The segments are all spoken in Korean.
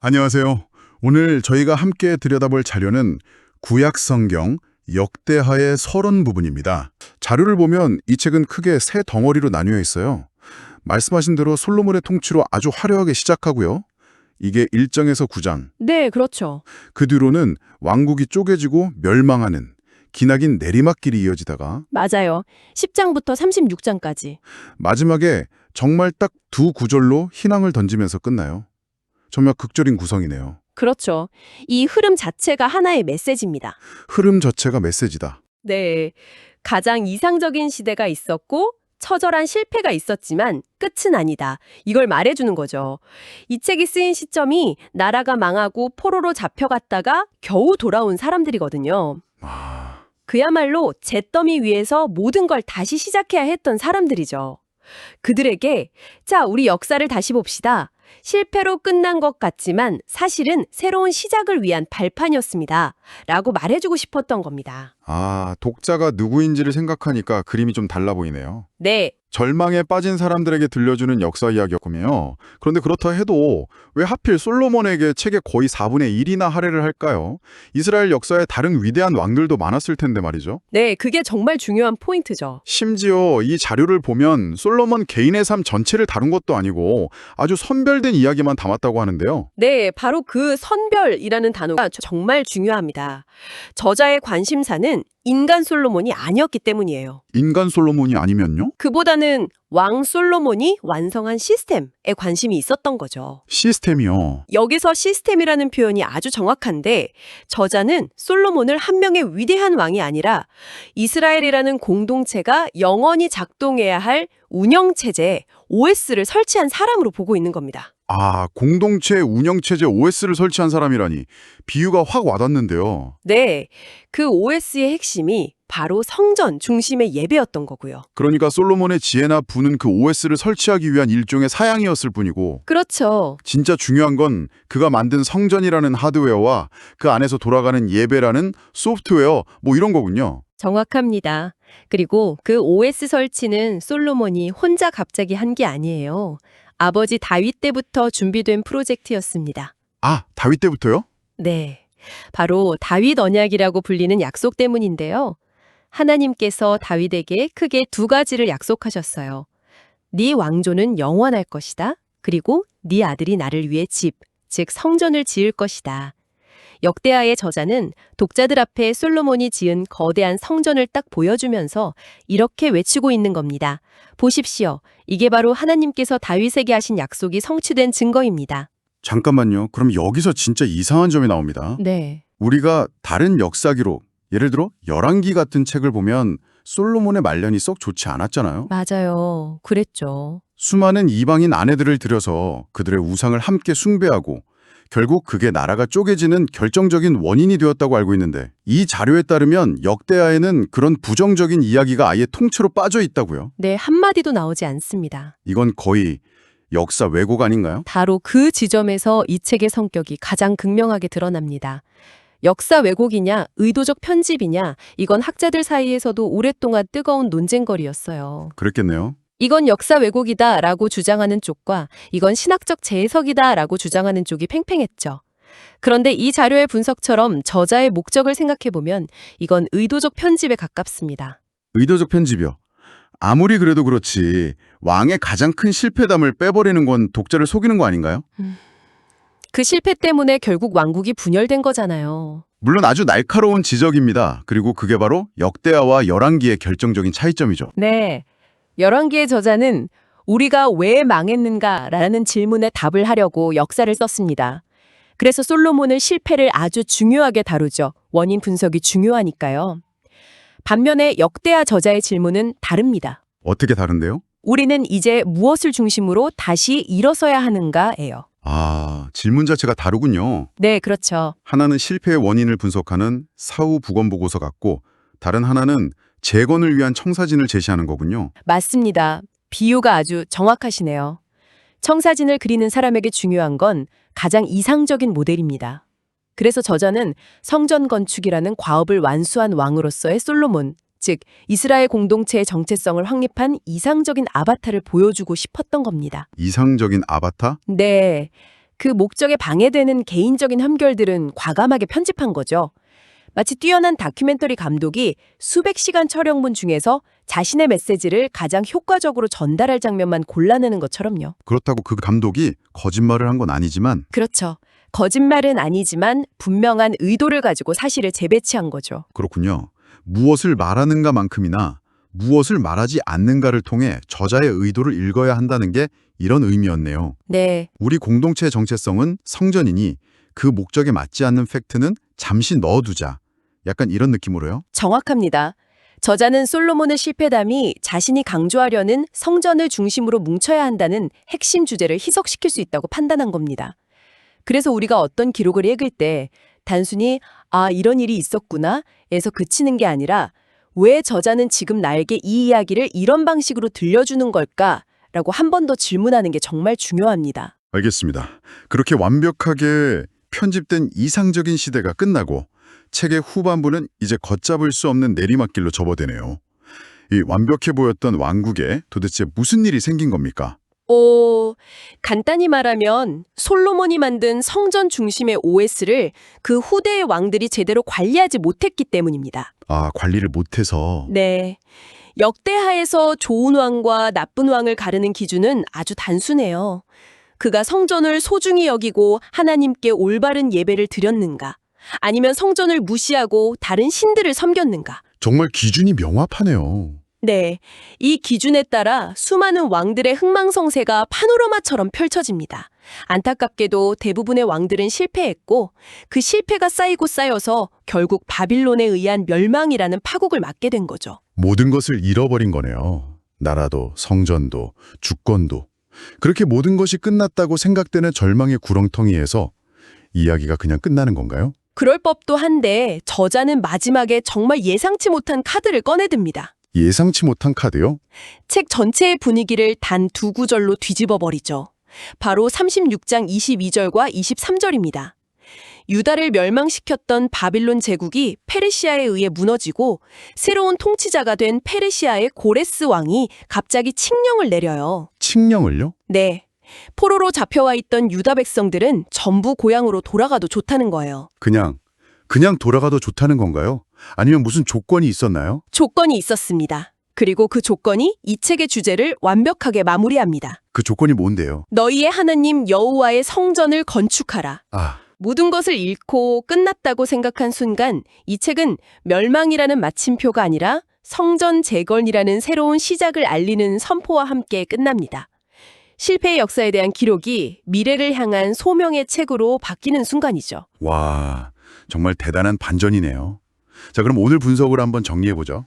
안녕하세요. 오늘 저희가 함께 들여다볼 자료는 구약 성경 역대하의 서론 부분입니다. 자료를 보면 이 책은 크게 세 덩어리로 나뉘어 있어요. 말씀하신 대로 솔로몬의 통치로 아주 화려하게 시작하고요. 이게 1장에서 9장. 네, 그렇죠. 그 뒤로는 왕국이 쪼개지고 멸망하는 기나긴 내리막길이 이어지다가 맞아요. 10장부터 36장까지. 마지막에 정말 딱 두 구절로 희망을 던지면서 끝나요. 정말 극적인 구성이네요. 그렇죠. 이 흐름 자체가 하나의 메시지입니다. 흐름 자체가 메시지다. 네. 가장 이상적인 시대가 있었고 처절한 실패가 있었지만 끝은 아니다. 이걸 말해주는 거죠. 이 책이 쓰인 시점이 나라가 망하고 포로로 잡혀갔다가 겨우 돌아온 사람들이거든요. 그야말로 잿더미 위에서 모든 걸 다시 시작해야 했던 사람들이죠. 그들에게 자, 우리 역사를 다시 봅시다. 실패로 끝난 것 같지만 사실은 새로운 시작을 위한 발판이었습니다. 라고 말해주고 싶었던 겁니다. 독자가 누구인지를 생각하니까 그림이 좀 달라 보이네요. 네, 절망에 빠진 사람들에게 들려주는 역사 이야기였군요. 그런데 그렇다 해도 왜 하필 솔로몬에게 책의 거의 4분의 1이나 할애를 할까요? 이스라엘 역사에 다른 위대한 왕들도 많았을 텐데 말이죠. 네, 그게 정말 중요한 포인트죠. 심지어 이 자료를 보면 솔로몬 개인의 삶 전체를 다룬 것도 아니고 아주 선별된 이야기만 담았다고 하는데요. 네, 바로 그 선별이라는 단어가 정말 중요합니다. 저자의 관심사는 인간 솔로몬이 아니었기 때문이에요. 인간 솔로몬이 아니면요? 그보다는 왕 솔로몬이 완성한 시스템에 관심이 있었던 거죠. 시스템이요. 여기서 시스템이라는 표현이 아주 정확한데 저자는 솔로몬을 한 명의 위대한 왕이 아니라 이스라엘이라는 공동체가 영원히 작동해야 할 운영체제 OS를 설치한 사람으로 보고 있는 겁니다. 공동체 운영체제 OS를 설치한 사람이라니 비유가 확 와닿는데요. 네, 그 OS의 핵심이 바로 성전 중심의 예배였던 거고요. 그러니까 솔로몬의 지혜나 부는 그 OS를 설치하기 위한 일종의 사양이었을 뿐이고 그렇죠. 진짜 중요한 건 그가 만든 성전이라는 하드웨어와 그 안에서 돌아가는 예배라는 소프트웨어 이런 거군요. 정확합니다. 그리고 그 OS 설치는 솔로몬이 혼자 갑자기 한 게 아니에요. 아버지 다윗 때부터 준비된 프로젝트였습니다. 다윗 때부터요? 네. 바로 다윗 언약이라고 불리는 약속 때문인데요. 하나님께서 다윗에게 크게 두 가지를 약속하셨어요. 네 왕조는 영원할 것이다. 그리고 네 아들이 나를 위해 집, 즉 성전을 지을 것이다. 역대하의 저자는 독자들 앞에 솔로몬이 지은 거대한 성전을 딱 보여주면서 이렇게 외치고 있는 겁니다. 보십시오. 이게 바로 하나님께서 다윗에게 하신 약속이 성취된 증거입니다. 잠깐만요. 그럼 여기서 진짜 이상한 점이 나옵니다. 네. 우리가 다른 역사 기록, 예를 들어 열왕기 같은 책을 보면 솔로몬의 말년이 썩 좋지 않았잖아요. 맞아요. 그랬죠. 수많은 이방인 아내들을 들여서 그들의 우상을 함께 숭배하고 결국 그게 나라가 쪼개지는 결정적인 원인이 되었다고 알고 있는데 이 자료에 따르면 역대하에는 그런 부정적인 이야기가 아예 통째로 빠져 있다고요? 네, 한마디도 나오지 않습니다. 이건 거의 역사 왜곡 아닌가요? 바로 그 지점에서 이 책의 성격이 가장 극명하게 드러납니다. 역사 왜곡이냐, 의도적 편집이냐, 이건 학자들 사이에서도 오랫동안 뜨거운 논쟁거리였어요. 그랬겠네요. 이건 역사 왜곡이다라고 주장하는 쪽과 이건 신학적 재해석이다라고 주장하는 쪽이 팽팽했죠. 그런데 이 자료의 분석처럼 저자의 목적을 생각해보면 이건 의도적 편집에 가깝습니다. 의도적 편집이요. 아무리 그래도 그렇지 왕의 가장 큰 실패담을 빼버리는 건 독자를 속이는 거 아닌가요? 그 실패 때문에 결국 왕국이 분열된 거잖아요. 물론 아주 날카로운 지적입니다. 그리고 그게 바로 역대하와 열왕기의 결정적인 차이점이죠. 네. 열왕기의 저자는 우리가 왜 망했는가라는 질문에 답을 하려고 역사를 썼습니다. 그래서 솔로몬은 실패를 아주 중요하게 다루죠. 원인 분석이 중요하니까요. 반면에 역대하 저자의 질문은 다릅니다. 어떻게 다른데요? 우리는 이제 무엇을 중심으로 다시 일어서야 하는가예요. 질문 자체가 다르군요. 네, 그렇죠. 하나는 실패의 원인을 분석하는 사후 부검보고서 같고 다른 하나는 재건을 위한 청사진을 제시하는 거군요. 맞습니다. 비유가 아주 정확하시네요. 청사진을 그리는 사람에게 중요한 건 가장 이상적인 모델입니다. 그래서 저자는 성전 건축이라는 과업을 완수한 왕으로서의 솔로몬, 즉 이스라엘 공동체의 정체성을 확립한 이상적인 아바타를 보여주고 싶었던 겁니다. 이상적인 아바타? 네, 그 목적에 방해되는 개인적인 함결들은 과감하게 편집한 거죠. 마치 뛰어난 다큐멘터리 감독이 수백 시간 촬영분 중에서 자신의 메시지를 가장 효과적으로 전달할 장면만 골라내는 것처럼요. 그렇다고 그 감독이 거짓말을 한 건 아니지만 그렇죠. 거짓말은 아니지만 분명한 의도를 가지고 사실을 재배치한 거죠. 그렇군요. 무엇을 말하는가만큼이나 무엇을 말하지 않는가를 통해 저자의 의도를 읽어야 한다는 게 이런 의미였네요. 네, 우리 공동체의 정체성은 성전이니 그 목적에 맞지 않는 팩트는 잠시 넣어두자. 약간 이런 느낌으로요. 정확합니다. 저자는 솔로몬의 실패담이 자신이 강조하려는 성전을 중심으로 뭉쳐야 한다는 핵심 주제를 희석시킬 수 있다고 판단한 겁니다. 그래서 우리가 어떤 기록을 읽을 때 단순히 아, 이런 일이 있었구나 에서 그치는 게 아니라 왜 저자는 지금 나에게 이 이야기를 이런 방식으로 들려주는 걸까? 라고 한 번 더 질문하는 게 정말 중요합니다. 알겠습니다. 그렇게 완벽하게 편집된 이상적인 시대가 끝나고 책의 후반부는 이제 걷잡을 수 없는 내리막길로 접어드네요. 이 완벽해 보였던 왕국에 도대체 무슨 일이 생긴 겁니까? 간단히 말하면 솔로몬이 만든 성전 중심의 OS를 그 후대의 왕들이 제대로 관리하지 못했기 때문입니다. 아, 관리를 못해서. 네. 역대하에서 좋은 왕과 나쁜 왕을 가르는 기준은 아주 단순해요. 그가 성전을 소중히 여기고 하나님께 올바른 예배를 드렸는가? 아니면 성전을 무시하고 다른 신들을 섬겼는가? 정말 기준이 명확하네요. 네, 이 기준에 따라 수많은 왕들의 흥망성쇠가 파노라마처럼 펼쳐집니다. 안타깝게도 대부분의 왕들은 실패했고 그 실패가 쌓이고 쌓여서 결국 바빌론에 의한 멸망이라는 파국을 맞게 된 거죠. 모든 것을 잃어버린 거네요. 나라도, 성전도, 주권도. 그렇게 모든 것이 끝났다고 생각되는 절망의 구렁텅이에서 이야기가 그냥 끝나는 건가요? 그럴 법도 한데 저자는 마지막에 정말 예상치 못한 카드를 꺼내듭니다. 예상치 못한 카드요? 책 전체의 분위기를 단 두 구절로 뒤집어 버리죠. 바로 36장 22절과 23절입니다. 유다를 멸망시켰던 바빌론 제국이 페르시아에 의해 무너지고 새로운 통치자가 된 페르시아의 고레스 왕이 갑자기 칙령을 내려요. 칙령을요? 네. 포로로 잡혀와 있던 유다 백성들은 전부 고향으로 돌아가도 좋다는 거예요. 그냥 돌아가도 좋다는 건가요? 아니면 무슨 조건이 있었나요? 조건이 있었습니다. 그리고 그 조건이 이 책의 주제를 완벽하게 마무리합니다. 그 조건이 뭔데요? 너희의 하나님 여호와의 성전을 건축하라. 아, 모든 것을 잃고 끝났다고 생각한 순간 이 책은 멸망이라는 마침표가 아니라 성전 재건이라는 새로운 시작을 알리는 선포와 함께 끝납니다. 실패의 역사에 대한 기록이 미래를 향한 소명의 책으로 바뀌는 순간이죠. 와, 정말 대단한 반전이네요. 자, 그럼 오늘 분석을 한번 정리해보죠.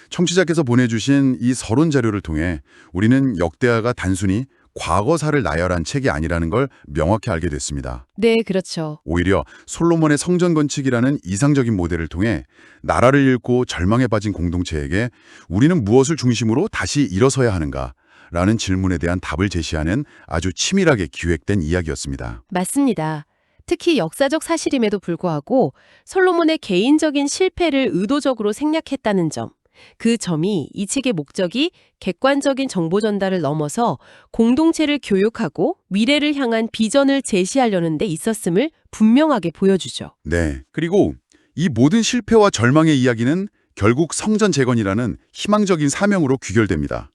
청취자께서 보내주신 이 서론 자료를 통해 우리는 역대하가 단순히 과거사를 나열한 책이 아니라는 걸 명확히 알게 됐습니다. 네, 그렇죠. 오히려 솔로몬의 성전 건축이라는 이상적인 모델을 통해 나라를 잃고 절망에 빠진 공동체에게 우리는 무엇을 중심으로 다시 일어서야 하는가? 라는 질문에 대한 답을 제시하는 아주 치밀하게 기획된 이야기였습니다. 맞습니다. 특히 역사적 사실임에도 불구하고 솔로몬의 개인적인 실패를 의도적으로 생략했다는 점. 그 점이 이 책의 목적이 객관적인 정보 전달을 넘어서 공동체를 교육하고 미래를 향한 비전을 제시하려는 데 있었음을 분명하게 보여주죠. 네. 그리고 이 모든 실패와 절망의 이야기는 결국 성전 재건이라는 희망적인 사명으로 귀결됩니다.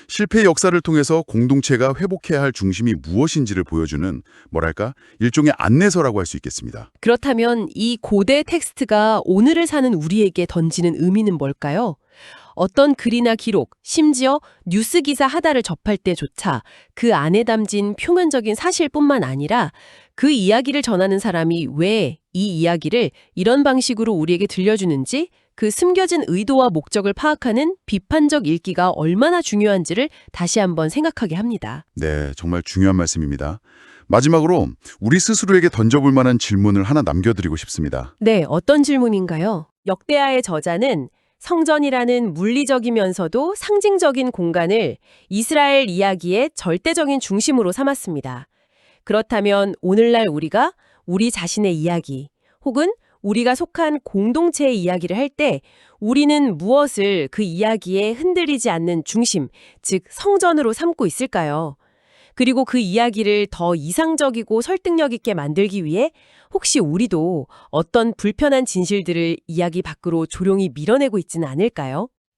실패의 역사를 통해서 공동체가 회복해야 할 중심이 무엇인지를 보여주는 뭐랄까 일종의 안내서라고 할 수 있겠습니다. 그렇다면 이 고대 텍스트가 오늘을 사는 우리에게 던지는 의미는 뭘까요? 어떤 글이나 기록, 심지어 뉴스 기사 하나를 접할 때조차 그 안에 담긴 표면적인 사실뿐만 아니라 그 이야기를 전하는 사람이 왜 이 이야기를 이런 방식으로 우리에게 들려주는지 그 숨겨진 의도와 목적을 파악하는 비판적 읽기가 얼마나 중요한지를 다시 한번 생각하게 합니다. 네, 정말 중요한 말씀입니다. 마지막으로 우리 스스로에게 던져볼 만한 질문을 하나 남겨드리고 싶습니다. 네, 어떤 질문인가요? 역대하의 저자는 성전이라는 물리적이면서도 상징적인 공간을 이스라엘 이야기의 절대적인 중심으로 삼았습니다. 그렇다면 오늘날 우리가 우리 자신의 이야기 혹은 우리가 속한 공동체의 이야기를 할 때 우리는 무엇을 그 이야기에 흔들리지 않는 중심, 즉 성전으로 삼고 있을까요? 그리고 그 이야기를 더 이상적이고 설득력 있게 만들기 위해 혹시 우리도 어떤 불편한 진실들을 이야기 밖으로 조용히 밀어내고 있지는 않을까요?